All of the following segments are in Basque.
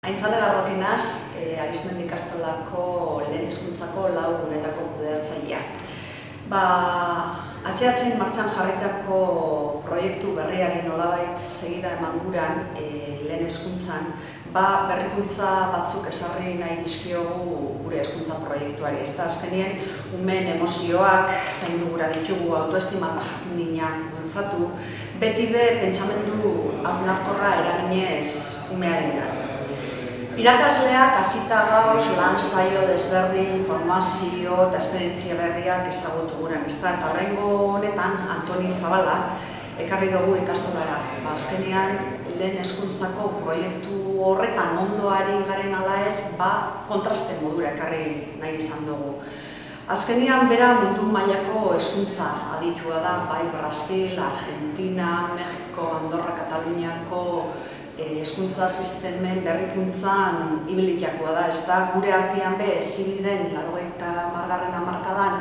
Aintzane Gardokinaz, Arizmendi ikastolako lehen hezkuntzako 4 gunetako kudeatzailea. ATH martxan jarritako proiektu berriari nolabait segida eman guran lehen hezkuntzan, berrikuntza batzuk esarri nahi dizkiogu gure hezkuntza proiektuari. Ez da azkenien, umeen emozioak zaindu gura ditugu, autoestima eta jakindina bultzatu, beti be pentsamendu hausnarkorra eraginez umearengan. Irakasleak hasita gauz lan saio desberdin, informazio eta esperientzia berriak ezagutu guren. Eta oraingo honetan, Antoni Zabala ekarri dugu ikastolara. Azkenean, lehen hezkuntzako proiektu horretan ondoari garen ala ez, kontraste modura ekarri nahi izan dugu. Azkenean, bera mundu mailako hezkuntza aditua da, bai Brasil, Argentina, Mexiko, Andorra, Kataluniako hezkuntza sistemen berrikuntzan ibilitakoa da, ez da gure artean be ezin den 80. hamarkadan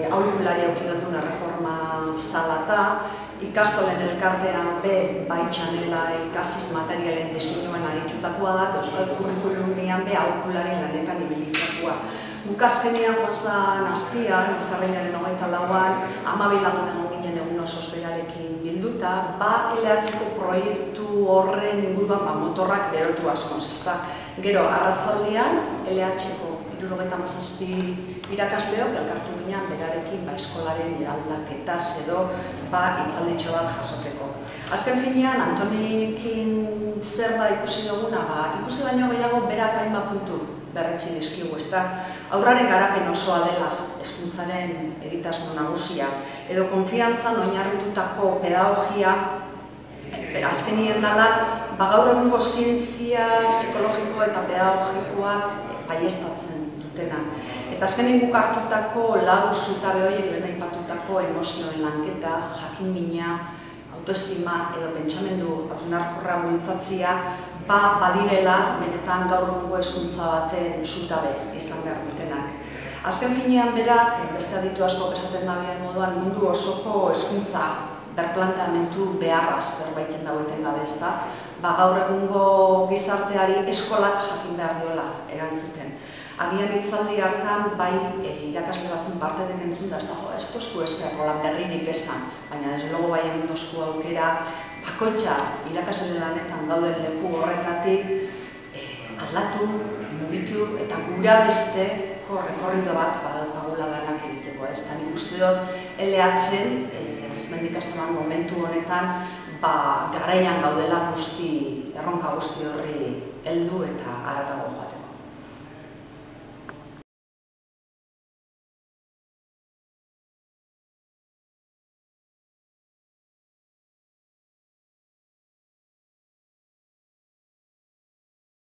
aholkulari aukiratuna reforma salata, ikastolen elkartean be bai txanela ikasiz materialen diseinuan aritutakoa da, euskal kurrikulumean be aholkulari lanetan ibilitakoa. Guk azkenean joan hastian, urtarrilaren 24an, 12 lagun egon ginen egun osoz berarekin bilduta, LH-ko proiektu horren inguruan motorrak berotu asmoz, ezta. Gero, arratzaldean, LH-ko 77 irakasleok elkartu ginen berarekin eskolaren eraldaketaz edo hitzalditxo bat jasoteko. Azken finean, Antonikin zer da ikusi duguna, ikusi baino gehiago berak hainbat puntu berretsi dizkigu, ezta. Aurraren garapen osoa dela hezkuntzaren egitasmo nagusia, edo konfiantzan oinarritutako pedagogia azkenien dela, gaur egungo zientzia psikologiko eta pedagogikoak baieztatzen dutena. Eta azkenin guk hartutako 4 zutabe horiek lehen aipatutako emozioen lanketa, jakin-mina, autoestima edo pentsamendu hausnarkorra bultzatzea, badirela benetan gaur egungo hezkuntza baten zutabe izan behar dutenak. Azken finean berak, beste aditu asko esaten dabien moduan, mundu osoko hezkuntza berplanteamendu beharraz berbaiten dagoeten gabe, ezta, gaur egungo gizarteari eskolak jakin behar diola erantzuten. Agian hitzaldi hartan, irakasle batzun parte den entzun da, ez tozku ezer lan berririk esan, baina desde logo bai hemen dozku aukera, bakoitza irakasle lanetan gauden leku horretatik aldatu, mugitu eta gura besteko rekorrido bat badaukagula lanak egiteko. Ez da nik uste dut LH-en, Arizmendi ikastolan momentu honetan, garaian gaudela erronka guzti horri heldu eta haratago joaten.